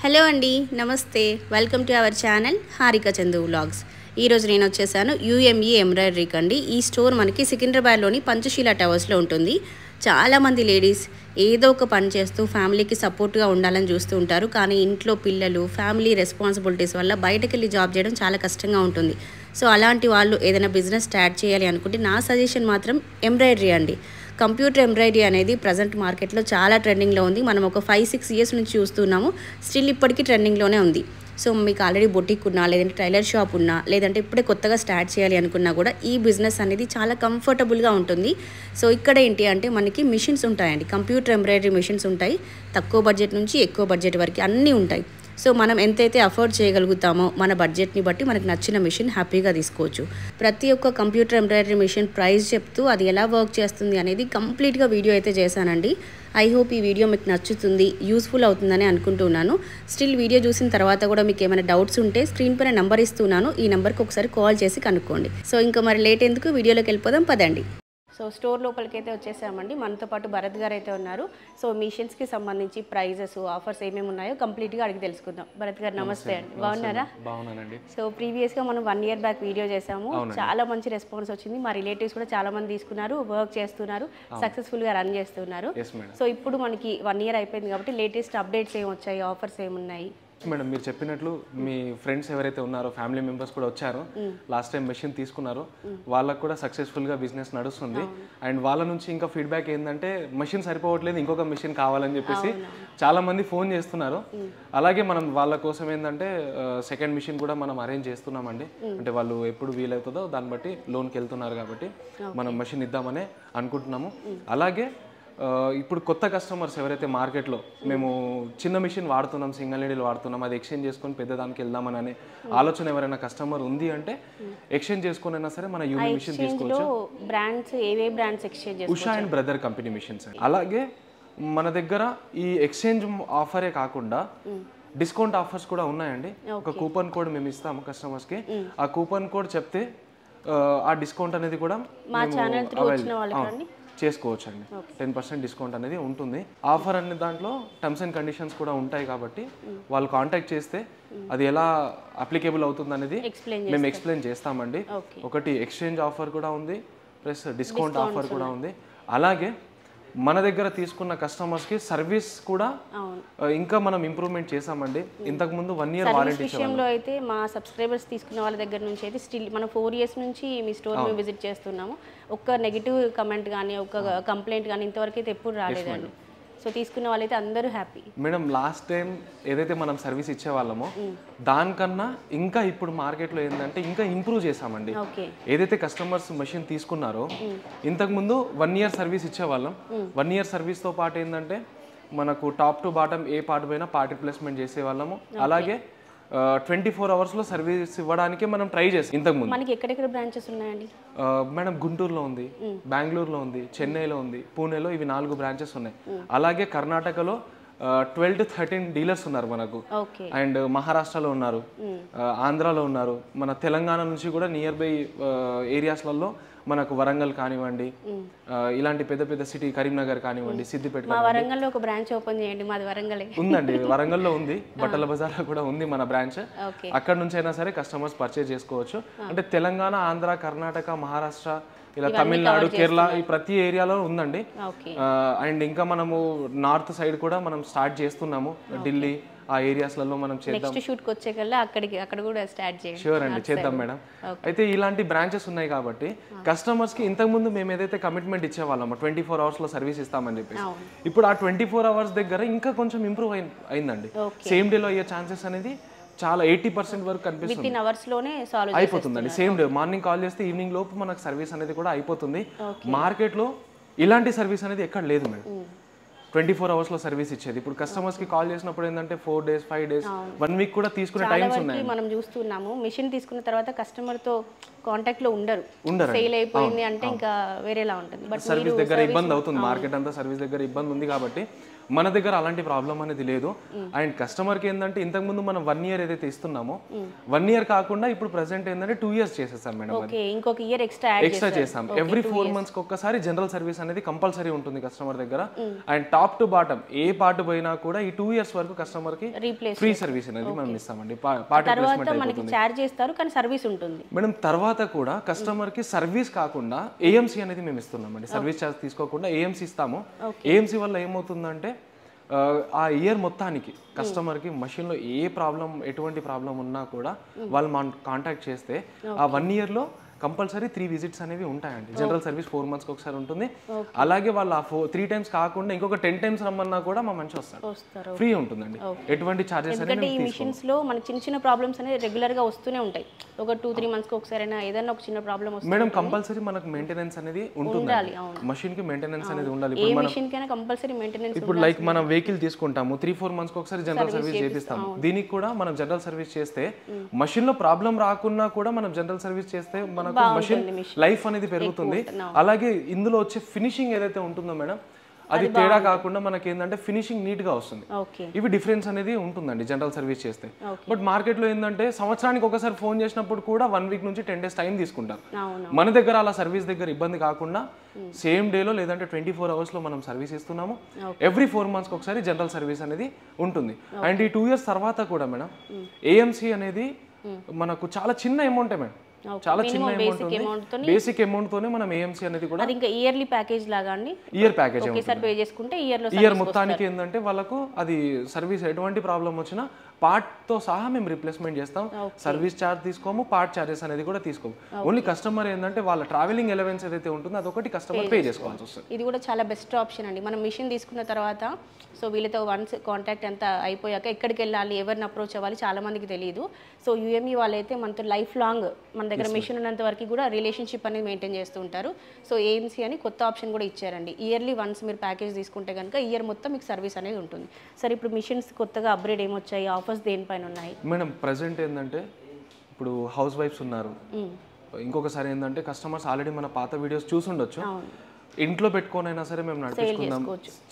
Hello అండి, నమస్తే. Welcome to our channel Harika Chandu vlogs. ఈరోజు నేను వచ్చేసాను యూఎంఈ ఎంబ్రాయిడరీకి అండి. ఈ స్టోర్ మనకి సికింద్రాబాద్లోని పంచశీల టవర్స్లో ఉంటుంది. చాలామంది లేడీస్ ఏదో ఒక పని చేస్తూ ఫ్యామిలీకి సపోర్ట్గా ఉండాలని చూస్తూ ఉంటారు. కానీ ఇంట్లో పిల్లలు, ఫ్యామిలీ రెస్పాన్సిబిలిటీస్ వల్ల బయటకు వెళ్ళి జాబ్ చేయడం చాలా కష్టంగా ఉంటుంది. సో అలాంటి వాళ్ళు ఏదైనా బిజినెస్ స్టార్ట్ చేయాలి అనుకుంటే నా సజెషన్ మాత్రం ఎంబ్రాయిడరీ అండి. కంప్యూటర్ ఎంబ్రాయిడరీ అనేది ప్రజెంట్ మార్కెట్లో చాలా ట్రెండింగ్లో ఉంది. మనం ఒక 5-6 ఇయర్స్ నుంచి చూస్తున్నాము. స్టిల్ ఇప్పటికీ ట్రెండింగ్లోనే ఉంది. సో మీకు ఆల్రెడీ బొటిక్ ఉన్నా, లేదంటే టైలర్ షాప్ ఉన్నా, లేదంటే ఇప్పుడే కొత్తగా స్టార్ట్ చేయాలి అనుకున్నా కూడా ఈ బిజినెస్ అనేది చాలా కంఫర్టబుల్గా ఉంటుంది. సో ఇక్కడ ఏంటి అంటే మనకి మిషన్స్ ఉంటాయండి, కంప్యూటర్ ఎంబ్రాయిడరీ మిషన్స్ ఉంటాయి. తక్కువ బడ్జెట్ నుంచి ఎక్కువ బడ్జెట్ వరకు అన్నీ ఉంటాయి. సో మనం ఎంతైతే అఫోర్డ్ చేయగలుగుతామో మన బడ్జెట్ని బట్టి మనకు నచ్చిన మిషన్ హ్యాపీగా తీసుకోవచ్చు. ప్రతి ఒక్క కంప్యూటర్ ఎంబ్రాయిడరీ మిషన్ ప్రైస్ చెప్తూ అది ఎలా వర్క్ చేస్తుంది అనేది కంప్లీట్గా వీడియో అయితే చేశానండి. ఐ హోప్ ఈ వీడియో మీకు నచ్చుతుంది, యూస్ఫుల్ అవుతుందని అనుకుంటున్నాను. స్టిల్ వీడియో చూసిన తర్వాత కూడా మీకు ఏమైనా డౌట్స్ ఉంటే స్క్రీన్ పైన నెంబర్ ఇస్తున్నాను, ఈ నెంబర్కి ఒకసారి కాల్ చేసి కనుక్కోండి. సో ఇంకా మరి లేట్ ఎందుకు, వీడియోలోకి వెళ్ళిపోదాం పదండి. సో స్టోర్ లోపలికి అయితే వచ్చేసామండి. మనతో పాటు భరత్ గారు అయితే ఉన్నారు. సో మిషన్స్కి సంబంధించి ప్రైజెస్, ఆఫర్స్ ఏమేమి ఉన్నాయో కంప్లీట్గా అడిగి తెలుసుకుందాం. భరత్ గారు నమస్తే అండి, బాగున్నారా? బాగున్నానండి. సో ప్రీవియస్గా మనం 1 year బ్యాక్ వీడియో చేసాము. చాలా మంచి రెస్పాన్స్ వచ్చింది. మా రిలేటివ్స్ కూడా చాలా మంది తీసుకున్నారు, వర్క్ చేస్తున్నారు, సక్సెస్ఫుల్గా రన్ చేస్తున్నారు. సో ఇప్పుడు మనకి 1 year అయిపోయింది కాబట్టి లేటెస్ట్ అప్డేట్స్ ఏమి వచ్చాయి, ఆఫర్స్ ఏమున్నాయి? మేడం, మీరు చెప్పినట్లు మీ ఫ్రెండ్స్ ఎవరైతే ఉన్నారో, ఫ్యామిలీ మెంబర్స్ కూడా వచ్చారో, లాస్ట్ టైం మెషిన్ తీసుకున్నారో వాళ్ళకు కూడా సక్సెస్ఫుల్గా బిజినెస్ నడుస్తుంది. అండ్ వాళ్ళ నుంచి ఇంకా ఫీడ్బ్యాక్ ఏంటంటే మెషిన్ సరిపోవట్లేదు, ఇంకొక మెషిన్ కావాలని చెప్పేసి చాలా మంది ఫోన్ చేస్తున్నారు. అలాగే మనం వాళ్ళ కోసం ఏంటంటే సెకండ్ మెషిన్ కూడా మనం అరేంజ్ చేస్తున్నామండి. అంటే వాళ్ళు ఎప్పుడు వీలవుతుందో దాన్ని బట్టి లోన్కి వెళ్తున్నారు కాబట్టి మనం మెషిన్ ఇద్దామనే అనుకుంటున్నాము. అలాగే ఇప్పుడు కొత్త కస్టమర్స్ ఎవరైతే మార్కెట్లో మేము చిన్న మిషన్ వాడుతున్నాం, సింగిల్ నీడిల్ వాడుతున్నాం, అది ఎక్స్చేంజ్ చేసుకొని పెద్ద దానికి వెళ్దామని అనే ఆలోచన ఎవరైనా కస్టమర్ ఉంది అంటే ఎక్స్చేంజ్ చేసుకుని అయినా సరే మన యూని మిషన్ తీసుకోవచ్చు. బ్రాండ్స్ ఏవే బ్రాండ్స్ ఎక్స్చేంజ్ చేసుకోవచ్చు? Usha and brother company machines. అలాగే మన దగ్గర ఈ ఎక్స్చేంజ్ ఆఫరే కాకుండా డిస్కౌంట్ ఆఫర్స్ కూడా ఉన్నాయండి. ఒక కూపన్ కోడ్ మేము ఇస్తాము కస్టమర్స్కి. ఆ కూపన్ కోడ్ చెప్తే ఆ డిస్కౌంట్ అనేది కూడా చేసుకోవచ్చు అండి. 10% డిస్కౌంట్ అనేది ఉంటుంది. ఆఫర్ అనే దాంట్లో టర్మ్స్ అండ్ కండిషన్స్ కూడా ఉంటాయి కాబట్టి వాళ్ళు కాంటాక్ట్ చేస్తే అది ఎలా అప్లికేబుల్ అవుతుంది అనేది మేము ఎక్స్ప్లెయిన్ చేస్తామండి. ఒకటి ఎక్స్చేంజ్ ఆఫర్ కూడా ఉంది, ప్లస్ డిస్కౌంట్ ఆఫర్ కూడా ఉంది. అలాగే మన దగ్గర తీసుకున్న కస్టమర్స్కి సర్వీస్ కూడా ఇంకా మనం ఇంప్రూవ్మెంట్ చేసామండి. ఇంతకుముందు 1 year వారంటీ విషయంలో అయితే మా సబ్స్క్రైబర్స్ తీసుకున్న వాళ్ళ దగ్గర నుంచి అయితే స్టిల్ మనం 4 years నుంచి మీ స్టోర్ మేము విజిట్ చేస్తున్నాము. ఒక్క నెగిటివ్ కమెంట్ కానీ, ఒక్క కంప్లైంట్ కానీ ఇంతవరకు అయితే ఎప్పుడు రాలేదండి. సో తీసుకున్న వాళ్ళైతే అందరూ హ్యాపీ. మేడం, లాస్ట్ టైం ఏదైతే మనం సర్వీస్ ఇచ్చేవాళ్ళమో దానికన్నా ఇంకా ఇప్పుడు మార్కెట్లో ఏంటంటే ఇంకా ఇంప్రూవ్ చేసామండి. ఏదైతే కస్టమర్స్ మెషిన్ తీసుకున్నారో ఇంతకుముందు 1 year సర్వీస్ ఇచ్చేవాళ్ళం. 1 year సర్వీస్తో పాటు ఏంటంటే మనకు top to bottom A part పైన పార్ట్ రిప్లేస్మెంట్ చేసేవాళ్ళము. అలాగే 24 hours సర్వీస్ ఇవ్వడానికి మనం ట్రై చేస్తాం. ఇంతకుముందు మనకి ఎక్కడెక్కడ బ్రాంచెస్ ఉన్నాయండి? మేడం, గుంటూరులో ఉంది, బెంగళూరులో ఉంది, చెన్నైలో ఉంది, పూణేలో, ఇవి 4 బ్రాంచెస్ ఉన్నాయి. అలాగే కర్ణాటకలో 12 to 13 డీలర్స్ ఉన్నారు మనకు. అండ్ మహారాష్ట్రలో ఉన్నారు, ఆంధ్రాలో ఉన్నారు, మన తెలంగాణ నుంచి కూడా నియర్ బై ఏరియాస్లలో మనకు వరంగల్ కానివ్వండి, ఇలాంటి పెద్ద పెద్ద సిటీ, కరీంనగర్ కానివ్వండి, సిద్దిపేట. వరంగల్లో ఒక బ్రాంచ్ ఓపెన్ చేయండి. మాది వరంగల్ ఉందండి, వరంగల్లో ఉంది, బట్టల బజార్లో కూడా ఉంది మన బ్రాంచ్. అక్కడ నుంచి అయినా సరే కస్టమర్స్ పర్చేజ్ చేసుకోవచ్చు. అంటే తెలంగాణ, ఆంధ్ర, కర్ణాటక, మహారాష్ట్ర, ఇలా తమిళనాడు, కేరళ, ఈ ప్రతి ఏరియాలో ఉందండి. అండ్ ఇంకా మనము నార్త్ సైడ్ కూడా మనం స్టార్ట్ చేస్తున్నాము. ఢిల్లీ ఆ ఏరియాస్లలో మనం చేద్దాం. నెక్స్ట్ షూట్కి వచ్చే కల్లా అక్కడ కూడా స్టార్ట్ చేయండి. షూర్ అండి, చేద్దాం మేడం. అయితే ఇలాంటి బ్రాంచెస్ ఉన్నాయి కాబట్టి కస్టమర్స్కి ఇంతకుముందు మేము ఏదైతే కమిట్మెంట్ ఇచ్చేవాళ్ళమో 24 hours సార్వీస్ ఇస్తామని చెప్పేసి, ఇప్పుడు ఆ 24 hours దగ్గర ఇంకా కొంచెం ఇంప్రూవ్ అయిందండి. సేమ్ డేలో అయ్యే ఛాన్సెస్ అనేది చాలా 80% వరకు కనిపిస్తుంది. అయిపోతుందండి. సేమ్ డే మార్నింగ్ కాల్ చేస్తే ఈవినింగ్ లోపు మనకు సర్వీస్ అనేది కూడా అయిపోతుంది. మార్కెట్లో ఇలాంటి సర్వీస్ అనేది ఎక్కడ లేదు మేడం. 24 hours సర్వీస్ ఇచ్చేది. ఇప్పుడు కస్టమర్స్కి కాల్ చేసినప్పుడు ఏంటంటే 4 days, 5 days, 1 week కూడా తీసుకునే టైమ్స్ ఉన్నాయి. మనం చూస్తున్నాము మిషన్ తీసుకున్న తర్వాత కస్టమర్తో కాంటాక్ట్లో ఉండరు. సేల్ అయిపోయింది అంటే ఇంకా వేరేలా ఉంటుంది. బట్ సర్వీస్ దగ్గర ఇబ్బంది అవుతుంది. మార్కెట్ అంతా సర్వీస్ దగ్గర ఇబ్బంది ఉంది కాబట్టి మన దగ్గర అలాంటి ప్రాబ్లం అనేది లేదు. అండ్ కస్టమర్కి ఏంటంటే ఇంతకుముందు మనం 1 year ఏదైతే ఇస్తున్నామో 1 year కాకుండా ఇప్పుడు ప్రెసెంట్ ఏంటంటే 2 years చేసేసాం మేడం. ఇంకొక ఇయర్ ఎక్స్ట్రా చేసాం. ఎవ్రీ 4 months ఒక్కసారి జనరల్ సర్వీస్ అనేది కంపల్సరీ ఉంటుంది కస్టమర్ దగ్గర. And top to bottom A part పోయినా కూడా ఈ 2 years వరకు కస్టమర్ కి ఫ్రీ సర్వీస్ అనేది మనం ఇస్తామండి. పార్ట్ రిప్లేస్మెంట్ మనకి చార్జ్ చేస్తారు కానీ సర్వీస్ ఉంటుంది మేడం. తర్వాత కూడా కస్టమర్ కి సర్వీస్ కాకుండా ఏఎంసీ అనేది మేము ఇస్తున్నామండి. సర్వీస్ చార్జ్ తీసుకోకుండా ఏఎంసీ ఇస్తాము. ఏఎంసీ వల్ల ఏమవుతుందంటే ఆ ఇయర్ మొత్తానికి కస్టమర్కి మషిన్లో ఎటువంటి ప్రాబ్లం ఉన్నా కూడా వాళ్ళు మన కాంటాక్ట్ చేస్తే ఆ 1 yearలో కంపల్సరీ 3 visits అనేవి ఉంటాయండి. జనరల్ సర్వీస్ 4 months ఒకసారి ఉంటుంది. అలాగే వాళ్ళు ఆ 3 times కాకుండా ఇంకొక 10 times రమ్మన్నా కూడా మా మంచి వస్తారు. ఫ్రీ ఉంటుందండి, ఎటువంటి చార్జెస్ అనేది. ఈ మిషన్స్ లో మనకి చిన్న చిన్న ప్రాబ్లమ్స్ అనేది రెగ్యులర్ గా వస్తూనే ఉంటాయి. ఒక 2-3 months కి ఒకసారి ఏదైనా ఒక చిన్న ప్రాబ్లం వస్తుంది మేడం. కంపల్సరీ మనకు మెయింటెనెన్స్ అనేది ఉంటుంది. మషిన్ కి మెయింటెనెన్స్ అనేది ఉండాలి. ఏ మిషన్ కైనా కంపల్సరీ మెయింటెనెన్స్. ఇప్పుడు లైక్ మనం వెహికల్ తీసుకుంటాము 3-4 months కి ఒకసారి జనరల్ సర్వీస్ చేపిస్తాము. దీనికి కూడా మనం జనరల్ సర్వీస్ చేస్తే మషిన్ లో ప్రాబ్లం రాకున్నా కూడా మనం జనరల్ సర్వీస్ చేస్తే మనకు మషిన్ లైఫ్ అనేది పెరుగుతుంది. అలాగే ఇందులో వచ్చే ఫినిషింగ్ ఏదైతే ఉంటుందో మేడం అది తేడా కాకుండా మనకి ఏంటంటే ఫినిషింగ్ నీట్ గా వస్తుంది. ఇవి డిఫరెన్స్ అనేది ఉంటుందండి జనరల్ సర్వీస్ చేస్తే. బట్ మార్కెట్ లో ఏంటంటే సంవత్సరానికి ఒకసారి ఫోన్ చేసినప్పుడు కూడా 1 week నుంచి 10 days టైం తీసుకుంటారు. మన దగ్గర అలా సర్వీస్ దగ్గర ఇబ్బంది కాకుండా సేమ్ డేలో లేదంటే 24 hours లో మనం సర్వీస్ ఇస్తున్నాము. ఎవ్రీ 4 months ఒకసారి జనరల్ సర్వీస్ అనేది ఉంటుంది. అండ్ ఈ 2 years తర్వాత కూడా మేడం ఏఎంసీ అనేది మనకు చాలా చిన్న అమౌంట్ మేడం. చాలా చిన్న అమౌంట్, బేసిక్ అమౌంట్ తోనే మనం ఏఎంసీ అనేది కూడా ఇంకా ఇయర్లీ ప్యాకేజ్ లాగా అండి. ఇయర్ ప్యాకేజ్ ఒకేసారి పే చేసుకుంటే ఇయర్ మొత్తానికి ఏంటంటే వాళ్ళకు అది సర్వీస్ ఎటువంటి ప్రాబ్లం వచ్చినా పార్ట్ తో సహా మేము రిప్లేస్మెంట్ చేస్తాం. సర్వీస్ ఛార్జ్ తీసుకోము, పార్ట్ ఛార్జెస్ అనేది కూడా తీసుకోము. ఓన్లీ కస్టమర్ ఏంటంటే వాళ్ళ ట్రావెలింగ్ ఎలవెన్స్ ఏదైతే ఉంటుందో అదొకటి కస్టమర్ పే చేసుకోవాల్సి వస్తుంది. ఇది కూడా చాలా బెస్ట్ ఆప్షన్ అండి. మనం మిషన్ తీసుకున్న తర్వాత సో వీళ్ళతో వన్స్ కాంటాక్ట్ అంతా అయిపోయాక ఎక్కడికి వెళ్ళాలి, ఎవరిని అప్రోచ్ అవ్వాలి చాలా మందికి తెలియదు. సో యూఎంఈ వాళ్ళైతే మనతో లైఫ్ లాంగ్ మన దగ్గర మిషన్ ఉన్నంత వరకు కూడా రిలేషన్షిప్ అనేది మెయింటైన్ చేస్తూ ఉంటారు. సో ఏఎంసీ అని కొత్త ఆప్షన్ కూడా ఇచ్చారండి. ఇయర్లీ వన్స్ మీరు ప్యాకేజ్ తీసుకుంటే కనుక ఇయర్ మొత్తం మీకు సర్వీస్ అనేది ఉంటుంది. సరే ఇప్పుడు మిషన్స్ కొత్తగా అప్గ్రేడ్ ఏమొచ్చాయి, ఆఫర్స్ దేనిపైన ఉన్నాయి మేడం? ప్రెసెంట్ ఏంటంటే ఇప్పుడు హౌస్ వైఫ్స్ ఉన్నారు. ఇంకొకసారి ఏంటంటే కస్టమర్స్ ఆల్రెడీ మన పాత వీడియోస్ చూసుండొచ్చు. ఇంట్లో పెట్టుకోనైనా సరే మేము నడిపించుకుందాం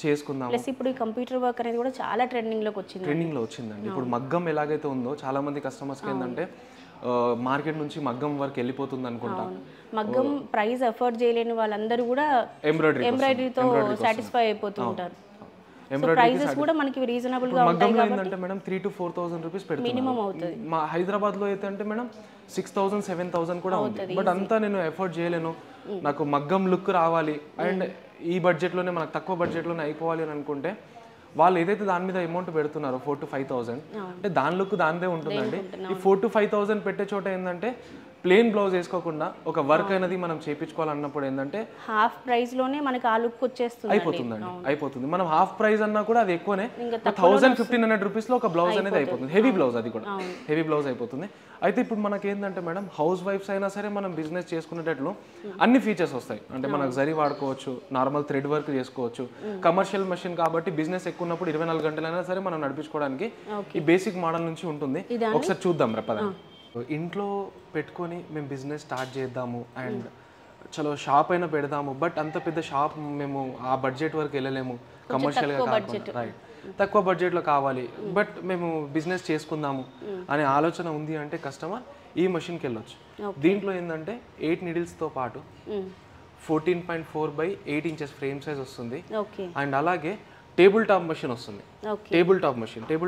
చేసుకుందాం. ప్లస్ ఇప్పుడు ఈ కంప్యూటర్ వర్క్ అనేది కూడా చాలా ట్రెండింగ్ లోకి వచ్చిందండి. ఇప్పుడు మగ్గం ఎలాగైతే ఉందో చాలా మంది కస్టమర్స్కి ఏంటంటే మార్కెట్ నుంచి మగ్గం వర్క్ వెళ్ళిపోతుంది అనుకుంటా. మగ్గం ప్రైస్ అఫోర్డ్ చేయలేని వాళ్ళందరూ కూడా ఎంబ్రాయిడరీతో సాటిస్ఫై అయిపోతూ ఉంటారు. ప్రైసెస్ కూడా మనకి రీజనబుల్ గా ఉంటాయి కాబట్టి ఏంటంటే మేడం 3,000 to 4,000 రూపీస్ పెడుతున్నాం. మినిమం అవుతుంది. మా హైదరాబాద్ లో అయితే అంటే మేడం 6,000 7,000 కూడా ఉంది. బట్ అంతా నేను ఎఫోర్డ్ చేయలేను, నాకు మగ్గం లుక్ రావాలి అండ్ ఈ బడ్జెట్ లోనే మనకు తక్కువ బడ్జెట్ లోనే అయిపోవాలి అని అనుకుంటే వాళ్ళు ఏదైతే దాని మీద అమౌంట్ పెడుతున్నారో 4,000 to 5,000 అంటే దాని లుక్ దానిదే ఉంటుందండి. ఈ 4,000 to 5,000 పెట్టే చోట ఏంటంటే ప్లెయిన్ బ్లౌజ్ వేసుకోకుండా ఒక వర్క్ అనేది మనం చేయించుకోవాలన్నప్పుడు ఏంటంటే హాఫ్ ప్రైస్ లోనే మనకి ఆ లుక్ వచ్చేస్తుంది, అయిపోతుంది. మనం హాఫ్ ప్రైస్ అన్నా కూడా అది ఎక్కువనే 1,000-1,500 రూపీస్ లో ఒక బ్లౌజ్ అనేది అయిపోతుంది. హెవీ బ్లౌజ్, అది కూడా హెవీ బ్లౌజ్ అయిపోతుంది. అయితే ఇప్పుడు మనకి ఏంటంటే మేడం హౌస్ వైఫ్స్ అయినా సరే మనం బిజినెస్ చేసుకునేటట్లు అన్ని ఫీచర్స్ వస్తాయి. అంటే మనకు జరీ వాడుకోవచ్చు, నార్మల్ థ్రెడ్ వర్క్ చేసుకోవచ్చు. కమర్షియల్ మెషిన్ కాబట్టి బిజినెస్ ఎక్కువ ఉన్నప్పుడు 24 గంటలైనా సరే మనం నడిపించుకోవడానికి ఈ బేసిక్ మోడల్ నుంచి ఉంటుంది. ఒకసారి చూద్దాం పద. ఇంట్లో పెట్టుకొని మేము బిజినెస్ స్టార్ట్ చేద్దాము అండ్ చలో షాప్ అయినా పెడదాము, బట్ అంత పెద్ద షాప్ మేము ఆ బడ్జెట్ వరకు వెళ్ళలేము, కమర్షియల్గా కాకుండా రైట్ తక్కువ బడ్జెట్లో కావాలి బట్ మేము బిజినెస్ చేసుకుందాము అనే ఆలోచన ఉంది అంటే కస్టమర్ ఈ మెషిన్కి వెళ్ళొచ్చు. దీంట్లో ఏంటంటే 8 నీడిల్స్తో పాటు 14.4 by 8 inches ఫ్రేమ్ సైజ్ వస్తుంది. అండ్ అలాగే టేబుల్ టాప్ మెషిన్ వస్తుంది. టేబుల్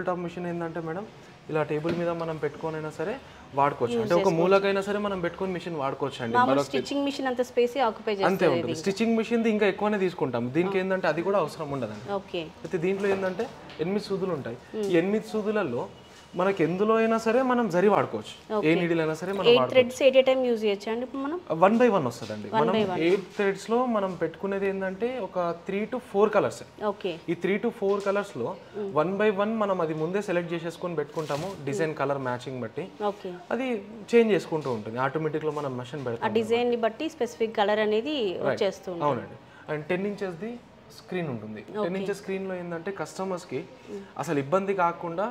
టాప్ మెషిన్ ఏంటంటే మేడం ఇలా టేబుల్ మీద మనం పెట్టుకోనైనా సరే వాడుకోవచ్చు. అంటే ఒక మూలకైనా సరే మనం పెట్టుకొని మిషన్ వాడుకోవచ్చు అండి. స్టిచ్చింగ్ మిషన్ అంత స్పేస్ ఆక్యుపై చేస్తుంది. అంతే ఉంటుంది. స్టిచ్చింగ్ మిషన్ ఇంకా ఎక్కువనే తీసుకుంటాం. దీనికి ఏంటంటే అది కూడా అవసరం ఉండదండి. అయితే దీంట్లో ఏంటంటే 8 సూదులు ఉంటాయి. ఈ 8 సూదులలో మనకి ఎందులో అయినా సరే మనం జరి వాడుకోవచ్చు. ఏ నీడిల్ అయినా సరే మనం 8 threads at a time use చేయొచ్చు అండి. ఇప్పుడు మనం 1 by 1 వస్తదండి. మనం 8 threads లో మనం పెట్టుకునేది ఏంటంటే ఒక 3 to 4 కలర్స్. ఈ 3 to 4 కలర్స్ లో 1 by 1 మనం అది ముందే సెలెక్ట్ చేసేసుకొని పెట్టుకుంటాము. డిజైన్ కలర్ మ్యాచింగ్ బట్టి అది చేంజ్ చేసుకుంటూ ఉంటుంది. ఆటోమేటిక్ లో మనం మెషిన్ పెడతాం. ఆ డిజైన్ ని బట్టి స్పెసిఫిక్ కలర్ అనేది వచ్చేస్తుంది. అవునండి. అండ్ 10 inches ది స్క్రీన్ ఉంటుంది. 10 inches స్క్రీన్ లో ఏంటంటే కస్టమర్స్ కి అసలు ఇబ్బంది కాకుండా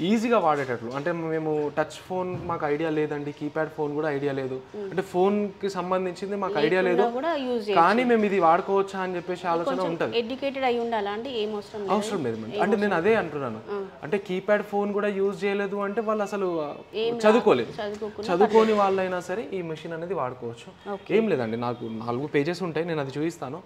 ఈజీగా వాడేటట్లు. అంటే మేము టచ్ ఫోన్ మాకు ఐడియా లేదండి, కీప్యాడ్ ఫోన్ కూడా ఐడియా లేదు, అంటే ఫోన్కి సంబంధించింది మాకు ఐడియా లేదు, కానీ మేము ఇది వాడుకోవచ్చా అని చెప్పేసి ఆలోచన ఉంటుంది. ఎడ్యుకేటెడ్ అయి ఉండాలా అంటే ఏం అవసరం లేదు మేడం. అంటే నేను అదే అంటున్నాను, అంటే కీప్యాడ్ ఫోన్ కూడా యూజ్ చేయలేదు అంటే వాళ్ళు అసలు చదువుకోలేదు, చదువుకోని వాళ్ళైనా సరే ఈ మెషిన్ అనేది వాడుకోవచ్చు. ఏం లేదండి, నాకు 4 పేజెస్ ఉంటాయి, నేను అది చూపిస్తాను.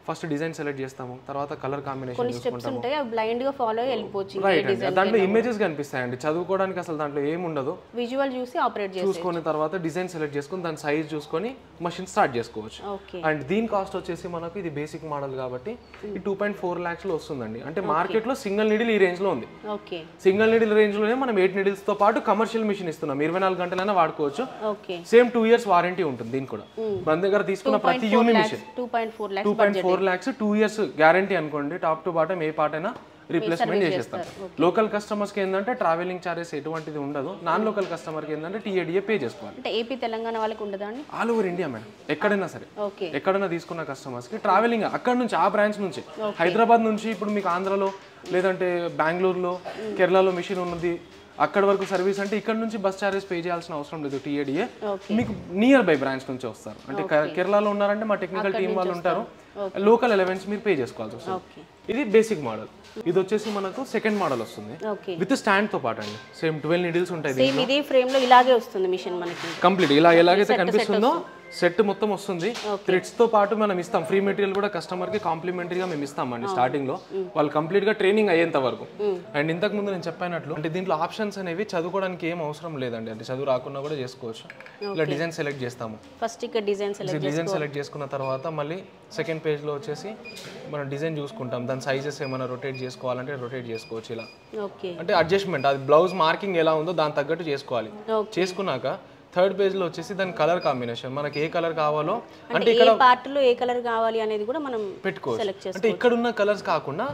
ఫస్ట్ డిజైన్ సెలెక్ట్ చేస్తాము, తర్వాత కలర్ కాంబినేషన్ చూసుకుంటాము. బ్లైండ్ గా ఫాలో అయ్యి వెళ్ళిపోవచ్చు. దాంట్లో ఇమేజెస్ కనిపిస్తాయండి, చదువుకోవడానికి అసలు దాంట్లో ఏమి ఉండదు. విజువల్ చూసి ఆపరేట్ చూసుకున్న తర్వాత డిజైన్ సెలెక్ట్ చేసుకుని దాని సైజ్ చూసుకొని మషిన్ స్టార్ట్ చేసుకోవచ్చు. అండ్ దీని కాస్ట్ వచ్చేసి మనకు ఇది బేసిక్ మోడల్ కాబట్టి ఈ 2.4 lakhs లో వస్తుందండి. అంటే మార్కెట్ లో సింగిల్ నీడిల్ ఈ రేంజ్ లో ఉంది. సింగిల్ నీడిల్ రేంజ్ లోనే మనం 8 needles తో పాటు కమర్షియల్ మిషన్ ఇస్తున్నాం, 24 గంటలైనా వాడుకోవచ్చు. సేమ్ 2 years వారంటీ ఉంటుంది దీనికి కూడా. మన దగ్గర తీసుకున్న ప్రతి యూని మిషన్ 2.4 lakhs 2 years గ్యారంటీ అనుకోండి. Top to bottom A part అయినా రీప్లేస్మెంట్ చేసేస్తాం. లోకల్ కస్టమర్స్కి ఏంటంటే ట్రావెలింగ్ చార్జెస్ ఎటువంటిది ఉండదు. నాన్ లోకల్ కస్టమర్కి ఏంటంటే TADA పే చేసుకోవాలి. అంటే ఏపీ తెలంగాణ వాళ్ళకి ఉండదా అండి? ఆల్ ఓవర్ ఇండియా మేడం, ఎక్కడైనా సరే, ఎక్కడైనా తీసుకున్న కస్టమర్స్కి ట్రావెలింగ్ అక్కడ నుంచి ఆ బ్రాంచ్ నుంచి, హైదరాబాద్ నుంచి ఇప్పుడు మీకు ఆంధ్రలో లేదంటే బెంగళూరులో కేరళలో మిషన్ ఉన్నది, అక్కడ వరకు సర్వీస్ అంటే ఇక్కడ నుంచి బస్ చార్జెస్ పే చేయాల్సిన అవసరం లేదు. TADA మీకు నియర్ బై బ్రాంచ్ నుంచి వస్తారు. అంటే కేరళలో ఉన్నారంటే మా టెక్నికల్ టీం వాళ్ళు ఉంటారు, లోకల్ ఎలవెన్స్ మీరు పే చేసుకోవాల్సి వస్తుంది. ఇది బేసిక్ మోడల్. ఇది వచ్చేసి మనకు సెకండ్ మోడల్ వస్తుంది విత్ స్టాండ్ తో పాటు అండి. సేమ్ 12 needles ఉంటాయి. ఇదే ఫ్రేమ్ లో ఇలాగే వస్తుంది మిషన్ మనకి కంప్లీట్. ఇలా ఎలాగైతే కనిపిస్తుందో సెట్ మొత్తం వస్తుంది. థ్రెడ్స్ తో పాటు మనం ఇస్తాం, ఫ్రీ మెటీరియల్ కూడా కస్టమర్ కి కాంప్లిమెంటరీగా మేము ఇస్తామండి స్టార్టింగ్ లో, వాళ్ళు కంప్లీట్ గా ట్రైనింగ్ అయ్యేంత వరకు. అండ్ ఇంతకు ముందు నేను చెప్పినట్లు అంటే దీంట్లో ఆప్షన్స్ అనేవి చదువుకోవడానికి ఏం అవసరం లేదండి, అంటే చదువు రాకుండా కూడా చేసుకోవచ్చు. ఇలా డిజైన్ సెలెక్ట్ చేస్తాము. ఫస్ట్ ఇక్కడ డిజైన్ సెలెక్ట్ చేసుకున్న తర్వాత మళ్ళీ సెకండ్ పేజ్ లో వచ్చేసి మనం డిజైన్ చూసుకుంటాం. దాని సైజెస్ ఏమైనా రొటేట్ చేసుకోవాలంటే రొటేట్ చేసుకోవచ్చు. ఇలా అంటే అడ్జస్ట్మెంట్, అది బ్లౌజ్ మార్కింగ్ ఎలా ఉందో దాని తగ్గట్టు చేసుకోవాలి. చేసుకున్నాక థర్డ్ పేజ్ లో వచ్చేసి దాని కలర్ కాంబినేషన్ మనకి ఏ కలర్ కావాలో, అంటే ఇక్కడ పార్ట్ లో ఏ కలర్ కావాలి అనేది కూడా మనం పెట్టుకోవచ్చు. అంటే ఇక్కడ ఉన్న కలర్స్ కాకుండా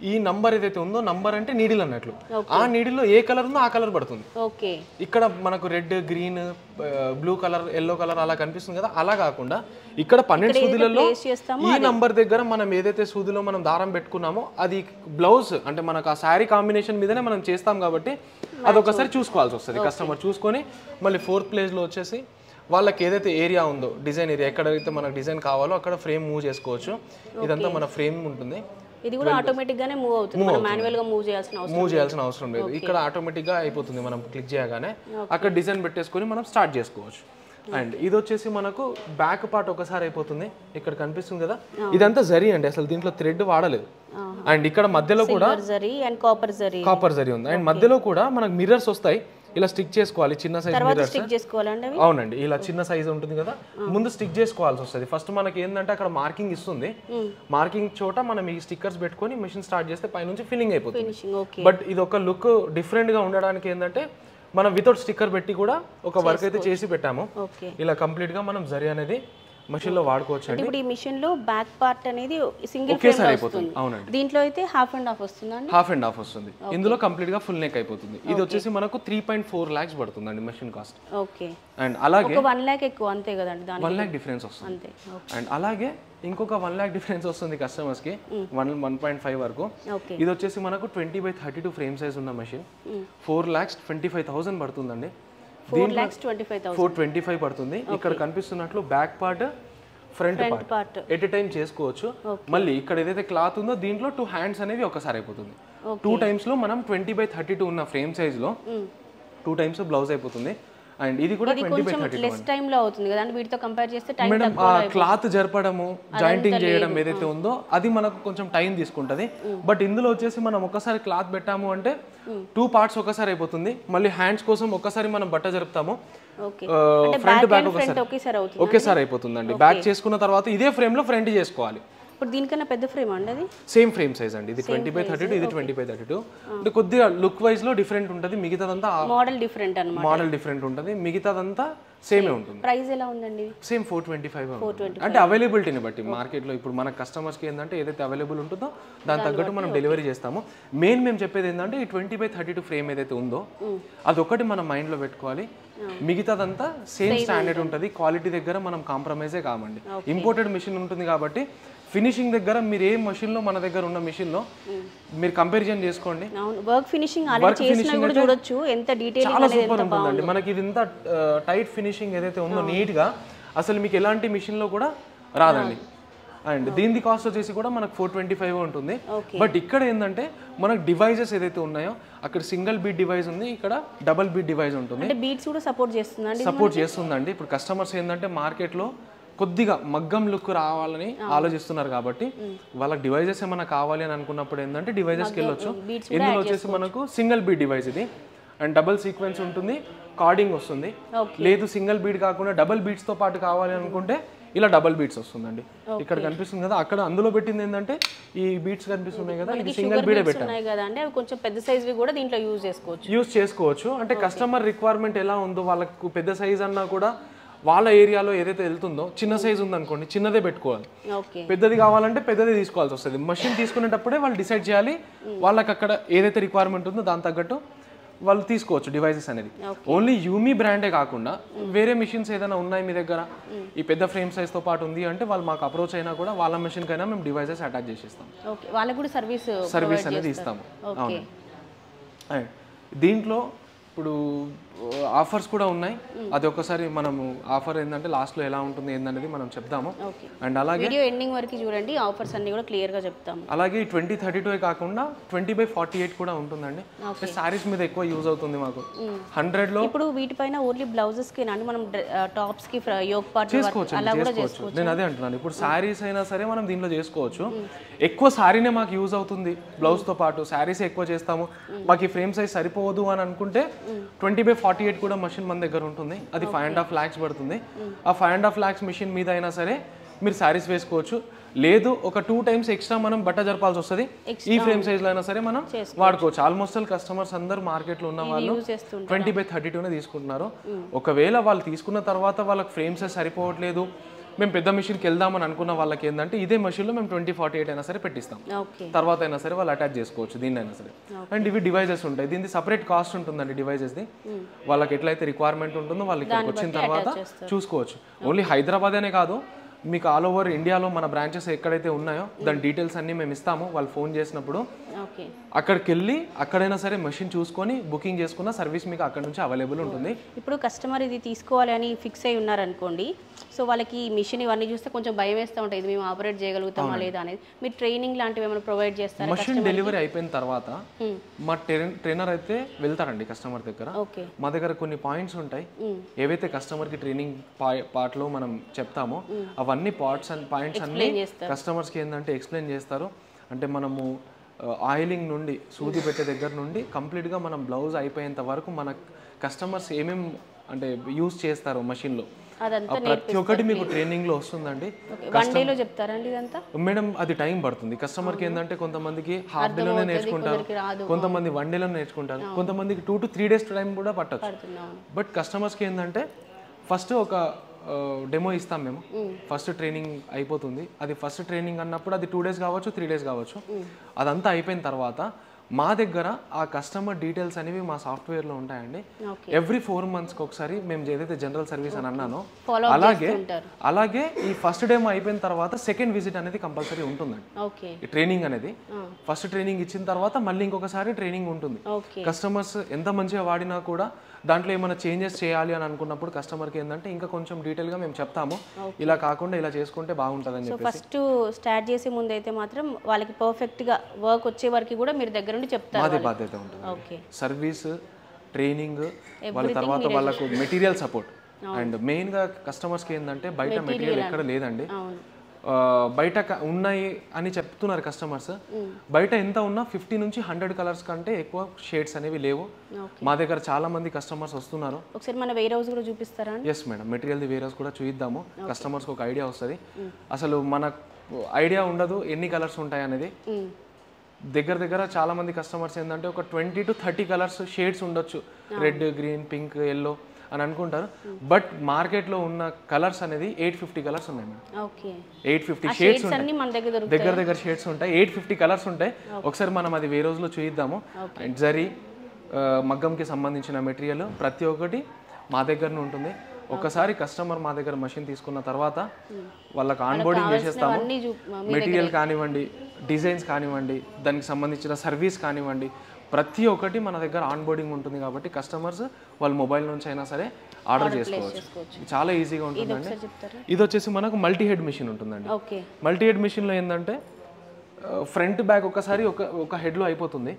ఈ నంబర్ ఏదైతే ఉందో, నంబర్ అంటే నీడిల్ అన్నట్లు, ఆ నీడిల్లో ఏ కలర్ ఉందో ఆ కలర్ పడుతుంది. ఇక్కడ మనకు red, green, blue colour, yellow colour అలా కనిపిస్తుంది కదా, అలా కాకుండా ఇక్కడ 12 సూదులలో ఈ నంబర్ దగ్గర మనం ఏదైతే సూదిలో మనం దారం పెట్టుకున్నామో అది బ్లౌజ్ అంటే మనకు ఆ శారీ కాంబినేషన్ మీదనే మనం చేస్తాం కాబట్టి అదొకసారి చూసుకోవాల్సి వస్తుంది. కస్టమర్ చూసుకొని మళ్ళీ ఫోర్త్ ప్లేస్ లో వచ్చేసి వాళ్ళకి ఏదైతే ఏరియా ఉందో, డిజైన్ ఏరియా ఎక్కడైతే మనకు డిజైన్ కావాలో అక్కడ ఫ్రేమ్ మూవ్ చేసుకోవచ్చు. ఇదంతా మన ఫ్రేమ్ ఉంటుంది. ఇది కూడా ఆటోమేటిక్ గానే మూవ్ అవుతుంది, మనం మాన్యువల్ గా మూవ్ చేయాల్సిన అవసరం లేదు. ఇక్కడ ఆటోమేటిక్ గా అయిపోతుంది, మనం క్లిక్ చేయగానే అక్కడ డిజైన్ పెట్టేసుకొని మనం స్టార్ట్ చేసుకోవచ్చు. అండ్ ఇది వచ్చేసి మనకు బ్యాక్ పార్ట్ ఒకసారి అయిపోతుంది. ఇక్కడ కనిపిస్తుంది కదా, ఇదంతా జరీ అండి, అసలు దీంట్లో థ్రెడ్ వాడలేదు. అండ్ ఇక్కడ మధ్యలో కూడా కాపర్ జరీ ఉంది. అండ్ మధ్యలో కూడా మనకు మిర్రర్స్ వస్తాయి, ఇలా స్టిక్ చేసుకోవాలి. చిన్న సైజ్ మిర్రర్స్. అవునండి, ఇలా చిన్న సైజ్ ఉంటుంది కదా, ముందు స్టిక్ చేసుకోవాల్సి వస్తుంది. ఫస్ట్ మనకి ఏంటంటే అక్కడ మార్కింగ్ ఇస్తుంది, మార్కింగ్ చోట మనం ఈ స్టిక్కర్స్ పెట్టుకొని మిషన్ స్టార్ట్ చేస్తే పైనుంచి ఫిల్లింగ్ అయిపోతుంది. బట్ ఇది ఒక లుక్ డిఫరెంట్ గా ఉండడానికి ఏంటంటే మనం వితౌట్ స్టిక్కర్ పెట్టి కూడా ఒక వర్క్ అయితే చేసి పెట్టాము. ఇలా కంప్లీట్ గా మనం జరీ అనేది మెషిన్ లో వాడుకోవచ్చు అండి. ఇప్పుడు ఈ మెషిన్ లో బ్యాక్ పార్ట్ అనేది సింగిల్ ఫ్రేమ్ లో వస్తుంది. అవునండి, దీంట్లో అయితే హాఫ్ అండ్ హాఫ్ వస్తుందండి. హాఫ్ అండ్ హాఫ్ వస్తుంది. ఇందులో కంప్లీట్ గా ఫుల్ నెక్ అయిపోతుంది. ఇది వచ్చేసి మనకు 3.4 lakhs పడుతుందండి మెషిన్ కాస్ట్. ఓకే. అండ్ అలాగే 1 lakh ఎక్కువ అంతే కదండి, దానికి 1 lakh డిఫరెన్స్ వస్తుంది అంతే. అండ్ అలాగే ఇంకొక 1 lakh డిఫరెన్స్ వస్తుంది కస్టమర్స్ కి, 1.5 వరకు. ఇది వచ్చేసి మనకు 20x32 ఫ్రేమ్ సైజ్ ఉన్న మెషిన్ 4,25,000 పడుతుందండి. 4,25,000 పడుతుంది. ఇక్కడ కనిపిస్తున్నట్లు back part, front part at a time చేసుకోవచ్చు. మళ్ళీ ఇక్కడ ఏదైతే క్లాత్ ఉందో దీంట్లో 2 hands అనేవి ఒకసారి అయిపోతుంది. 2 times లో మనం 20x32 ఉన్న ఫ్రేమ్ సైజ్ లో 2 times బ్లౌజ్ అయిపోతుంది. అండ్ ఇది కూడా 20x32 లెస్ టైం లో అవుతుంది కదా, వీటితో కంపేర్ చేస్తే టైం మేడం. క్లాత్ జరపడము, జాయింటింగ్ చేయడం ఏదైతే ఉందో అది మనకు కొంచెం టైం తీసుకుంటది. బట్ ఇందులో వచ్చేసి మనం ఒకసారి క్లాత్ పెట్టాము అంటే 2 parts ఒకసారి అయిపోతుంది. మళ్ళీ హ్యాండ్స్ కోసం ఒకసారి మనం బట్ట జరుపుతాము, ఫ్రంట్ బ్యాక్ ఒకేసారి అయిపోతుందండి. బ్యాక్ చేసుకున్న తర్వాత ఇదే ఫ్రేమ్ లో ఫ్రంట్ చేసుకోవాలి. ఇప్పుడు దీనికన్నా పెద్ద ఫ్రేమ్ అండి, అది సేమ్ ఫ్రేమ్ సైజ్ అండి. ఇది 20x32, ఇది 20x32. అంటే కొద్దిగా లుక్ వైజ్ లో డిఫరెంట్ ఉంటుంది, మిగతాదంతా మోడల్ డిఫరెంట్ అన్నమాట. మోడల్ డిఫరెంట్ ఉంటుంది, మిగతాదంతా సేమే ఉంటుంది. ప్రైస్ ఎలా ఉందండి? సేమ్ 425. అంటే అవైలబిలిటీని బట్టి మార్కెట్ లో ఇప్పుడు మన కస్టమర్స్ కి ఏంటంటే ఏదైతే అవైలబుల్ ఉంటుందో దాని తగ్గట్టు మనం డెలివరీ చేస్తాము. మెయిన్ మేము చెప్పేది ఏంటంటే ఈ 20x32 ఫ్రేమ్ ఏదైతే ఉందో అదొకటి మనం మైండ్ లో పెట్టుకోవాలి. మిగతాదంతా సేమ్ స్టాండర్డ్ ఉంటుంది. క్వాలిటీ దగ్గర మనం కాంప్రమైజే కామండి. ఇంపోర్టెడ్ మిషన్ ఉంటుంది కాబట్టి ఫినిషింగ్ దగ్గర మీరు ఏ మెషిన్లో మన దగ్గర ఉన్న మెషిన్లో మీరు కంపారిజన్ చేసుకోండి. అవును, వర్క్ ఫినిషింగ్ ఆల్రెడీ చేసినా కూడా చూడొచ్చు ఎంత డీటెయిలింగ్ చాలా అనేది సూపర్ ఉంటుందండి. మనకి ఇది ఇంత టైట్ ఫినిషింగ్ ఏదైతే ఉందో నీట్గా అసలు మీకు ఎలాంటి మిషన్లో కూడా రాదండి. అండ్ దీని కాస్ట్ వచ్చేసి కూడా మనకు 425 ఉంటుంది. బట్ ఇక్కడ ఏంటంటే మనకు డివైజెస్ ఏదైతే ఉన్నాయో అక్కడ సింగిల్ బీట్ డివైస్ ఉంది, ఇక్కడ డబుల్ బీట్ డివైస్ ఉంటుంది. అంటే బీట్స్ కూడా సపోర్ట్ చేస్తుందండి. ఇప్పుడు కస్టమర్స్ ఏంటంటే మార్కెట్లో కొద్దిగా మగ్గం లుక్ రావాలని ఆలోచిస్తున్నారు కాబట్టి వాళ్ళకి డివైజెస్ ఏమైనా కావాలి అని అనుకున్నప్పుడు ఏంటంటే డివైజెస్కి వెళ్ళొచ్చు. ఇందులో వచ్చేసి మనకు సింగిల్ బీట్ డివైస్ ఇది అండ్ డబుల్ సీక్వెన్స్ ఉంటుంది, కార్డింగ్ వస్తుంది. లేదు సింగిల్ బీట్ కాకుండా డబుల్ బీట్స్తో పాటు కావాలి అనుకుంటే ఇలా డబుల్ బీట్స్ వస్తుందండి. ఇక్కడ కనిపిస్తుంది కదా, అక్కడ అందులో పెట్టింది ఏంటంటే ఈ బీట్స్ కనిపిస్తున్నాయి కదా, ఇది సింగిల్ బీడే పెట్టాను. కొంచెం పెద్ద సైజ్ కూడా దీంట్లో యూజ్ చేసుకోవచ్చు. అంటే కస్టమర్ రిక్వైర్మెంట్ ఎలా ఉందో వాళ్ళకు పెద్ద సైజ్ అన్నా కూడా వాళ్ళ ఏరియాలో ఏదైతే వెళ్తుందో చిన్న సైజ్ ఉందనుకోండి చిన్నదే పెట్టుకోవాలి, పెద్దది కావాలంటే పెద్దదే తీసుకోవాల్సి వస్తుంది. మషిన్ తీసుకునేటప్పుడే వాళ్ళు డిసైడ్ చేయాలి వాళ్ళకి అక్కడ ఏదైతే రిక్వైర్మెంట్ ఉందో దాని తగ్గట్టు వాళ్ళు తీసుకోవచ్చు డివైసెస్ అనేది. ఓన్లీ యూమీ బ్రాండే కాకుండా వేరే మిషన్స్ ఏదైనా ఉన్నాయి మీ దగ్గర ఈ పెద్ద ఫ్రేమ్ సైజ్తో పాటు ఉంది అంటే వాళ్ళు మాకు అప్రోచ్ అయినా కూడా వాళ్ళ మిషన్కైనా మేము డివైసెస్ అటాచ్ చేసేస్తాం, వాళ్ళకి కూడా సర్వీస్ అనేది ఇస్తాము. అవును. దీంట్లో ఇప్పుడు ఆఫర్స్ కూడా ఉన్నాయి. అది ఒకసారి మనము ఆఫర్ ఏంటంటే లాస్ట్లో ఎలా ఉంటుంది ఏందనేది మనం చెప్తాము. అండ్ అలాగే వీడియో ఎండింగ్ వరకు చూడండి, ఆఫర్స్ అన్ని కూడా క్లియర్గా చెప్తాము. అలాగే 2032 కాకుండా 20/48 కూడా ఉంటుందండి. సారీస్ మీద ఎక్కువ యూజ్ అవుతుంది మాకు. 100లో ఇప్పుడు వీటిపైన ఓన్లీ బ్లౌజెస్ కి మనం టాప్స్ కి యోక్ పార్ట్ అలా కూడా చేసుకోవచ్చు. నేను అదే అంటున్నాను, ఇప్పుడు సారీస్ అయినా సరే మనం దీంట్లో చేసుకోవచ్చు. ఎక్కువ సారీనే మాకు యూజ్ అవుతుంది బ్లౌజ్ తో పాటు, సారీస్ ఎక్కువ చేస్తాము. మాకు ఈ ఫ్రేమ్ సైజ్ సరిపోదు అని అనుకుంటే 20/48 కూడా మషిన్ మన దగ్గర ఉంటుంది. అది 5.5 lakhs పడుతుంది. ఆ 5.5 lakhs మిషన్ మీద అయినా సరే మీరు సారీస్ వేసుకోవచ్చు. లేదు ఒక 2 times ఎక్స్ట్రా మనం బట్ట జరపాల్సి వస్తుంది, ఈ ఫ్రేమ్ సైజ్ లో అయినా సరే మనం వాడుకోవచ్చు. ఆల్మోస్ట్ ఆల్ కస్టమర్స్ అందరు మార్కెట్ లో ఉన్న వాళ్ళు 20/32 తీసుకుంటున్నారు. ఒకవేళ వాళ్ళు తీసుకున్న తర్వాత వాళ్ళకి ఫ్రేమ్ సైజ్ సరిపోవట్లేదు, మేము పెద్ద మిషన్కి వెళ్దామని అనుకున్న వాళ్ళకి ఏంటంటే ఇదే మిషన్లో మేము 20/48 అయినా సరే పెట్టిస్తాం, తర్వాత అయినా సరే వాళ్ళు అటాచ్ చేసుకోవచ్చు దీన్ని అయినా సరే. అండ్ ఇవి డివైజెస్ ఉంటాయి, దీనికి సపరేట్ కాస్ట్ ఉంటుందండి డివైజెస్ది. వాళ్ళకి ఎట్లయితే రిక్వైర్మెంట్ ఉంటుందో వాళ్ళు ఇక్కడికి వచ్చిన తర్వాత చూసుకోవచ్చు. ఓన్లీ హైదరాబాద్ అనే కాదు, మీకు ఆల్ ఓవర్ ఇండియాలో మన బ్రాంచెస్ ఎక్కడైతే ఉన్నాయో దాని డీటెయిల్స్ అన్నీ మేము ఇస్తాము. వాళ్ళు ఫోన్ చేసినప్పుడు అక్కడికి వెళ్ళి అక్కడైనా సరే మెషిన్ చూసుకొని బుకింగ్ చేసుకున్న సర్వీస్ మీకు అక్కడ నుంచి అవైలబుల్ ఉంటుంది. ఇప్పుడు కస్టమర్ ఇది తీసుకోవాలి అని ఫిక్స్ అయి ఉన్నారనుకోండి, సో వాళ్ళకి మిషన్ ఇవన్నీ చూస్తే కొంచెం భయం వేస్తూ ఉంటుంది, ఇది మేము ఆపరేట్ చేయగలుగుతామా లేదా అనేది. మీరు ట్రైనింగ్ లాంటివి ఏమైనా ప్రొవైడ్ చేస్తారా? మెషిన్ డెలివరీ అయిపోయిన తర్వాత మా ట్రైనర్ అయితే వెళ్తారండి కస్టమర్ దగ్గర. మా దగ్గర కొన్ని పాయింట్స్ ఉంటాయి, ఏవైతే కస్టమర్కి ట్రైనింగ్ పార్ట్లో మనం చెప్తామో అవన్నీ పాయింట్స్ అన్ని కస్టమర్స్కి ఏంటంటే ఎక్స్ప్లెయిన్ చేస్తారు. అంటే మనము ఆయిలింగ్ నుండి సూది పెట్టే దగ్గర నుండి కంప్లీట్గా మనం బ్లౌజ్ అయిపోయేంత వరకు మన కస్టమర్స్ ఏమేమి అంటే యూజ్ చేస్తారు మషిన్లో ప్రతి ఒక్కటి మీకు ట్రైనింగ్లో వస్తుందండి. మేడం అది టైం పడుతుంది. కస్టమర్కి ఏంటంటే కొంతమందికి హాఫ్ డేలోనే నేర్చుకుంటారు, కొంతమంది 1 dayలో నేర్చుకుంటారు, కొంతమందికి 2 to 3 days టైం కూడా పట్టచ్చు. బట్ కస్టమర్స్కి ఏంటంటే ఫస్ట్ ఒక డెమో ఇస్తాం మేము, ఫస్ట్ ట్రైనింగ్ అయిపోతుంది. అది ఫస్ట్ ట్రైనింగ్ అన్నప్పుడు అది 2 days కావచ్చు, 3 days కావచ్చు. అదంతా అయిపోయిన తర్వాత మా దగ్గర ఆ కస్టమర్ డీటెయిల్స్ అనేవి మా సాఫ్ట్వేర్లో ఉంటాయండి. ఎవ్రీ 4 monthsకి ఒకసారి మేము ఏదైతే జనరల్ సర్వీస్ అని అన్నానో అలాగే ఈ ఫస్ట్ డేమో అయిపోయిన తర్వాత సెకండ్ విజిట్ అనేది కంపల్సరీ ఉంటుందండి. ఈ ట్రైనింగ్ అనేది ఫస్ట్ ట్రైనింగ్ ఇచ్చిన తర్వాత మళ్ళీ ఇంకొకసారి ట్రైనింగ్ ఉంటుంది. కస్టమర్స్ ఎంత మంచిగా వాడినా కూడా దాంట్లో ఏమైనా చేంజెస్ చేయాలి అని అనుకున్నప్పుడు కస్టమర్కి ఏంటంటే ఇంకా కొంచెం డీటెయిల్గా మేము చెప్తాము, ఇలా కాకుండా ఇలా చేసుకుంటే బాగుంటుందని చెప్పి. ఫస్ట్ స్టార్ట్ చేసే ముందు అయితే మాత్రం వాళ్ళకి పర్ఫెక్ట్గా వర్క్ వచ్చే వరకు కూడా మీరు దగ్గర నుండి చెప్తారు. మాది బాధ్యత ఉంటుంది. సర్వీస్, ట్రైనింగ్, వాళ్ళ తర్వాత వాళ్ళకు మెటీరియల్ సపోర్ట్. అండ్ మెయిన్గా కస్టమర్స్కి ఏంటంటే బయట మెటీరియల్ ఎక్కడ లేదండి. బయట ఉన్నాయి అని చెప్తున్నారు కస్టమర్స్, బయట ఎంత ఉన్నా 50 నుంచి 100 కలర్స్ కంటే ఎక్కువ షేడ్స్ అనేవి లేవు. మా దగ్గర చాలా మంది కస్టమర్స్ వస్తున్నారు. ఒకసారి మన వేర్ హౌస్ కూడా చూపిస్తారా? Yes madam, material warehouse కూడా చూద్దాము. కస్టమర్స్కి ఒక ఐడియా వస్తుంది. అసలు మన ఐడియా ఉండదు ఎన్ని కలర్స్ ఉంటాయి అనేది. దగ్గర చాలా మంది కస్టమర్స్ ఏంటంటే ఒక 20 to 30 కలర్స్ షేడ్స్ ఉండొచ్చు, రెడ్, గ్రీన్, పింక్, ఎల్లో అని అనుకుంటారు. బట్ మార్కెట్లో ఉన్న కలర్స్ అనేది 850 కలర్స్ ఉన్నాయి మేడం. 850 షేడ్స్ ఉంటాయి, దగ్గర షేడ్స్ ఉంటాయి, 850 కలర్స్ ఉంటాయి. ఒకసారి మనం అది వేరే రోజులో చూద్దాము. అండ్ జరీ, మగ్గంకి సంబంధించిన మెటీరియల్ ప్రతి ఒక్కటి మా దగ్గరనే ఉంటుంది. ఒకసారి కస్టమర్ మా దగ్గర మెషిన్ తీసుకున్న తర్వాత వాళ్ళకి ఆన్బోర్డింగ్ చేసేస్తాము. మెటీరియల్ కానివ్వండి, డిజైన్స్ కానివ్వండి, దానికి సంబంధించిన సర్వీస్ కానివ్వండి, ప్రతి ఒక్కటి మన దగ్గర ఆన్బోర్డింగ్ ఉంటుంది కాబట్టి కస్టమర్స్ వాళ్ళ మొబైల్ నుంచి అయినా సరే ఆర్డర్ చేసుకోవచ్చు. చాలా ఈజీగా ఉంటుందండి. ఇది వచ్చేసి మనకు మల్టీ హెడ్ మిషన్ ఉంటుందండి. మల్టీ హెడ్ మిషన్లో ఏంటంటే ఫ్రంట్ బ్యాక్ ఒకసారి ఒక హెడ్లో అయిపోతుంది.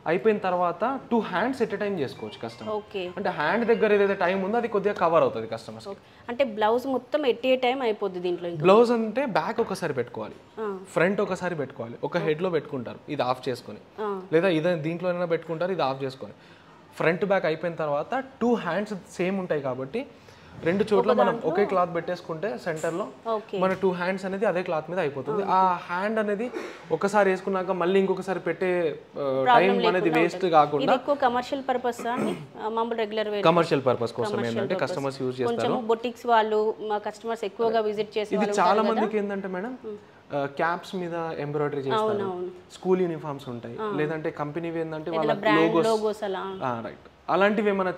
అయిపోయిన తర్వాత 2 హ్యాండ్స్ ఎట్ ఎ టైం చేసుకోవచ్చు కస్టమర్. అంటే హ్యాండ్ దగ్గర ఏదైతే టైం ఉందో అది కొద్దిగా కవర్ అవుతుంది కస్టమర్స్. అంటే బ్లౌజ్ మొత్తం ఎట్ ఏ టైం అయిపోద్ది దీంట్లో. బ్లౌజ్ అంటే బ్యాక్ ఒకసారి పెట్టుకోవాలి, ఫ్రంట్ ఒకసారి పెట్టుకోవాలి, ఒక హెడ్లో పెట్టుకుంటారు ఇది ఆఫ్ చేసుకొని, లేదా ఇదే దీంట్లోనైనా పెట్టుకుంటారు ఇది ఆఫ్ చేసుకొని. ఫ్రంట్ బ్యాక్ అయిపోయిన తర్వాత 2 హ్యాండ్స్ సేమ్ ఉంటాయి కాబట్టి 2 చోట్ల మనం ఒకే క్లాత్ పెట్టేసుకుంటే సెంటర్లో మన 2 హ్యాండ్స్ అనేది అదే క్లాత్ మీద అయిపోతుంది. ఆ హ్యాండ్ అనేది ఒకసారి వేసుకున్నాక మళ్ళీ ఇంకొకసారి పెట్టే టైం అనేది వేస్ట్ కాకుండా commercial purpose regular commercial purpose కోసం ఏంటంటే కస్టమర్స్ యూజ్ చేస్తారు. బొటిక్స్ వాళ్ళు మా కస్టమర్స్ ఎక్కువగా విజిట్ చేసి ఇది చాలా మందికి ఏంటంటే మేడం క్యాప్స్ మీద ఎంబ్రాయిడరీ చేస్తారు, స్కూల్ యూనిఫామ్స్ ఉంటాయి, లేదంటే కంపెనీ ఏంటంటే వాళ్ళ లోగోస్ రైట్ అలాంటివి ఏమైనా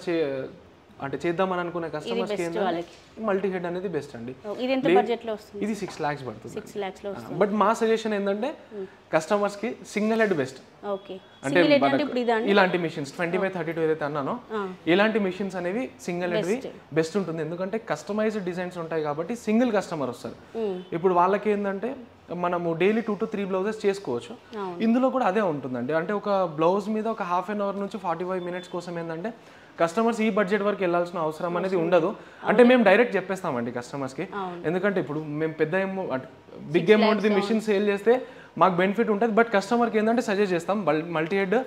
అంటే చేద్దామని అనుకునే కస్టమర్స్ కి మల్టీ హెడ్ అనేది బెస్ట్ అండి. ఇది ఎంత బడ్జెట్ లో వస్తుంది? ఇది 6 lakhs పడుతుంది. 6 lakhs లో వస్తుంది. బట్ మా సజెషన్ ఏంటంటే కస్టమర్స్ కి సింగిల్ హెడ్ బెస్ట్. ఓకే, అంటే ఇలాంటి మిషన్స్ 25-32 ఏదైతే అన్నానో ఇలాంటి మిషన్స్ అనేవి సింగిల్ హెడ్ బెస్ట్ ఉంటుంది. ఎందుకంటే కస్టమైజ్డ్ డిజైన్స్ ఉంటాయి కాబట్టి సింగిల్ కస్టమర్ వస్తారు. ఇప్పుడు వాళ్ళకి ఏంటంటే మనము డైలీ 2 to 3 బ్లౌజెస్ చేసుకోవచ్చు. ఇందులో కూడా అదే ఉంటుందండి. అంటే ఒక బ్లౌజ్ మీద ఒక హాఫ్ అన్ అవర్ నుంచి 45 minutes కోసం ఏంటంటే కస్టమర్స్ ఈ బడ్జెట్ వరకు వెళ్ళాల్సిన అవసరం అనేది ఉండదు. అంటే మేము డైరెక్ట్ చెప్పేస్తామండి కస్టమర్స్కి. ఎందుకంటే ఇప్పుడు మేము పెద్ద బిగ్ అమౌంట్ మిషన్ సేల్ చేస్తే మాకు బెనిఫిట్ ఉంటుంది. బట్ కస్టమర్కి ఏంటంటే సజెస్ట్ చేస్తాం మల్టీ హెడ్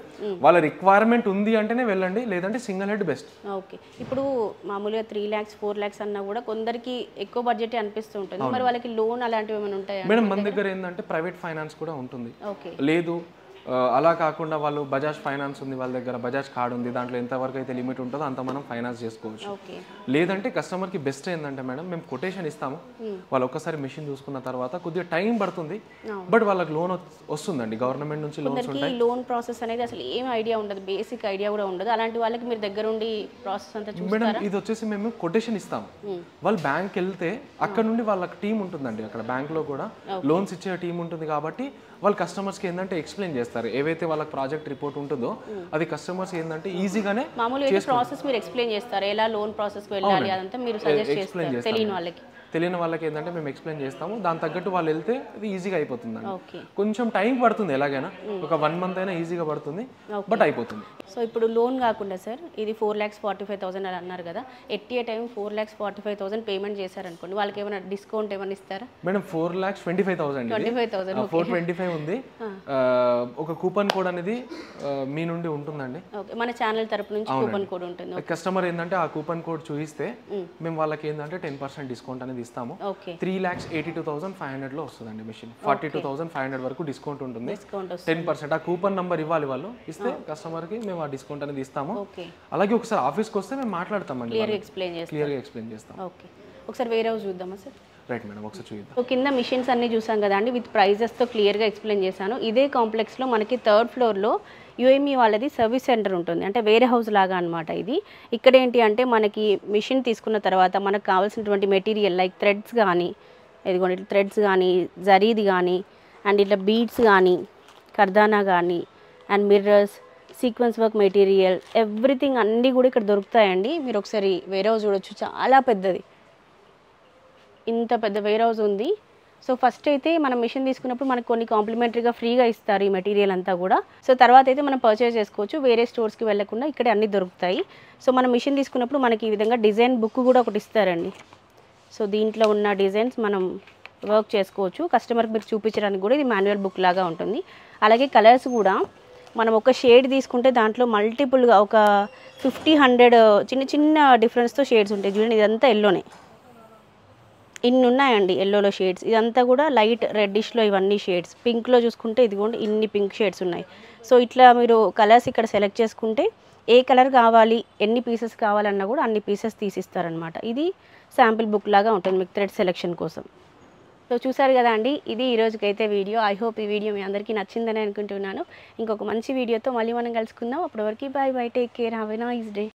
వాళ్ళ రిక్వైర్మెంట్ ఉంది అంటేనే వెళ్ళండి, లేదంటే సింగిల్ హెడ్ బెస్ట్. ఓకే, ఇప్పుడు మామూలుగా 3 lakhs 4 lakhs అన్నా కూడా కొందరికి ఎక్కువ బడ్జెట్ అనిపిస్తూ ఉంటుంది. మరి వాళ్ళకి లోన్ అలాంటివి ఏమైనా ఉంటాయా? మేడం మన దగ్గర ఏంటంటే ప్రైవేట్ ఫైనాన్స్ కూడా ఉంటుంది. లేదు అలా కాకుండా వాళ్ళు బజాజ్ ఫైనాన్స్ ఉంది, వాళ్ళ దగ్గర బజాజ్ కార్డ్ ఉంది, దాంట్లో ఎంతవరకు అయితే లిమిట్ ఉంటుందో అంత మనం ఫైనాన్స్ చేసుకోవచ్చు. లేదంటే కస్టమర్కి బెస్ట్ ఏంటంటే మేడం మేము కొటేషన్ ఇస్తాము, వాళ్ళు ఒక్కసారి మెషిన్ చూసుకున్న తర్వాత కొద్దిగా టైం పడుతుంది, బట్ వాళ్ళకి లోన్ వస్తుందండి. గవర్నమెంట్ నుంచి లోన్స్ ఉంటాయి. లోన్ ప్రాసెస్ అనేది అసలు ఏం ఐడియా ఉండదు, బేసిక్ ఐడియా కూడా ఉండదు. అలాంటి వాళ్ళకి మీరు దగ్గర ఉండి ప్రాసెస్ అంతా చూస్తారా? మేడం ఇది వచ్చేసి మేము కొటేషన్ ఇస్తాము, వాళ్ళు బ్యాంక్ వెళ్తే అక్కడ నుండి వాళ్ళకి టీం ఉంటుందండి, అక్కడ బ్యాంక్ లో కూడా లోన్స్ ఇచ్చే టీం ఉంటుంది కాబట్టి వాళ్ళు కస్టమర్స్కి ఏంటంటే ఎక్స్ప్లెయిన్ చేస్తారు. ఏవైతే వాళ్ళకి ప్రాజెక్ట్ రిపోర్ట్ ఉంటుందో అది కస్టమర్స్ ఏంటంటే ఈజీగానే మామూలుగా ప్రాసెస్ మీరు ఎక్స్ప్లెయిన్ చేస్తారు, ఎలా లోన్ ప్రాసెస్ వెళ్ళాలి అదంతా మీరు సజెస్ట్ చేస్తారు తెలియని వాళ్ళకి ఏంటంటే మేము ఎక్స్ప్లెయిన్ చేస్తాము. దాని తగ్గట్టు వాళ్ళు వెళ్తే అది ఈజీగా అయిపోతుంది. కొంచెం టైం పడుతుంది, ఎలాగైనా ఒక 1 month అయినా ఈజీగా పడుతుంది, బట్ అయిపోతుంది. సో ఇప్పుడు లోన్ కాకుండా సార్ ఇది 4,45,000 అని అన్నారు కదా, ఎట్ ఏ టైం 4,45,000 పేమెంట్ చేశారనుకోండి, వాళ్ళకి ఏమైనా డిస్కౌంట్ ఏమైనా ఇస్తారా? మేడం 4,25,000 425 ఉంది. ఒక కూపన్ కోడ్ అనేది మీ నుండి ఉంటుందండి, మన ఛానల్ తరపు నుంచి కూపన్ కోడ్ ఉంటుంది. కస్టమర్ ఏంటంటే ఆ కూపన్ కోడ్ చూపిస్తే మేము వాళ్ళకి ఏంటంటే 10% డిస్కౌంట్ అనేది ఇస్తాము. 3,82,500 లో వస్తుందండి మిషన్. 42,500 వరకు డిస్కౌంట్ ఉంటుంది, 10%. ఆ కూపన్ నంబర్ ఇవ్వాలి, వాళ్ళు ఇస్తే కస్టమర్ కి మేము ఆ డిస్కౌంట్ అనేది ఇస్తాము. అలాగే ఒకసారి ఆఫీస్కి వస్తే మేము మాట్లాడతామండి, క్లియర్గా ఎక్స్ప్లెయిన్ చేస్తాం. ఒకసారి వేరే హౌస్ చూద్దామా సార్? రైట్ మేడం, ఒకసారి చూద్దాం. సో కింద మిషన్స్ అన్ని చూసాం కదా అండి, విత్ ప్రైజెస్తో క్లియర్గా ఎక్స్ప్లెయిన్ చేశాను. ఇదే కాంప్లెక్స్లో మనకి 3rd floorలో యుఎంఈ వాళ్ళది సర్వీస్ సెంటర్ ఉంటుంది, అంటే వేరే హౌస్ లాగా అనమాట ఇది. ఇక్కడ ఏంటి అంటే మనకి మిషన్ తీసుకున్న తర్వాత మనకు కావాల్సినటువంటి మెటీరియల్ లైక్ థ్రెడ్స్ కానీ, ఇదిగోండి ఇట్లా థ్రెడ్స్ కానీ, జరీది కానీ, అండ్ ఇట్లా బీడ్స్ కానీ, కర్దానా కానీ, and mirrors, sequence work material, everything అన్నీ కూడా ఇక్కడ దొరుకుతాయండి. మీరు ఒకసారి వేర్ హౌస్ చూడొచ్చు, చాలా పెద్దది, ఇంత పెద్ద వేర్ హౌస్ ఉంది. సో ఫస్ట్ అయితే మనం మిషన్ తీసుకున్నప్పుడు మనకు కొన్ని కాంప్లిమెంటరీగా ఫ్రీగా ఇస్తారు ఈ మెటీరియల్ అంతా కూడా. సో తర్వాత అయితే మనం పర్చేస్ చేసుకోవచ్చు, వేరే స్టోర్స్కి వెళ్ళకుండా ఇక్కడే అన్నీ దొరుకుతాయి. సో మనం మిషన్ తీసుకున్నప్పుడు మనకి ఈ విధంగా డిజైన్ బుక్ కూడా ఒకటి ఇస్తారండి. సో దీంట్లో ఉన్న డిజైన్స్ మనం వర్క్ చేసుకోవచ్చు, కస్టమర్కి మీరు చూపించడానికి కూడా ఇది మాన్యువల్ బుక్ లాగా ఉంటుంది. అలాగే కలర్స్ కూడా మనం ఒక షేడ్ తీసుకుంటే దాంట్లో మల్టిపుల్గా ఒక 50-100 చిన్న చిన్న డిఫరెన్స్తో షేడ్స్ ఉంటాయి. చూడండి ఇదంతా ఎల్లోనే, ఇన్ని ఉన్నాయండి ఎల్లోలో షేడ్స్. ఇదంతా కూడా లైట్ రెడ్డిష్లో ఇవన్నీ షేడ్స్. పింక్లో చూసుకుంటే ఇదిగోండి ఇన్ని పింక్ షేడ్స్ ఉన్నాయి. సో ఇట్లా మీరు కలర్స్ ఇక్కడ సెలెక్ట్ చేసుకుంటే ఏ కలర్ కావాలి, ఎన్ని పీసెస్ కావాలన్నా కూడా అన్ని పీసెస్ తీసిస్తారనమాట. ఇది శాంపిల్ బుక్ లాగా ఉంటుంది మీకు థ్రెడ్ సెలెక్షన్ కోసం. సో చూసారు కదా అండి, ఇది ఈ రోజుకైతే వీడియో. ఐ హోప్ ఈ వీడియో మీ అందరికీ నచ్చిందని అనుకుంటున్నాను. ఇంకొక మంచి వీడియోతో మళ్ళీ మనం కలుసుకుందాం. అప్పటి వరకు bye bye, take care, have a nice day.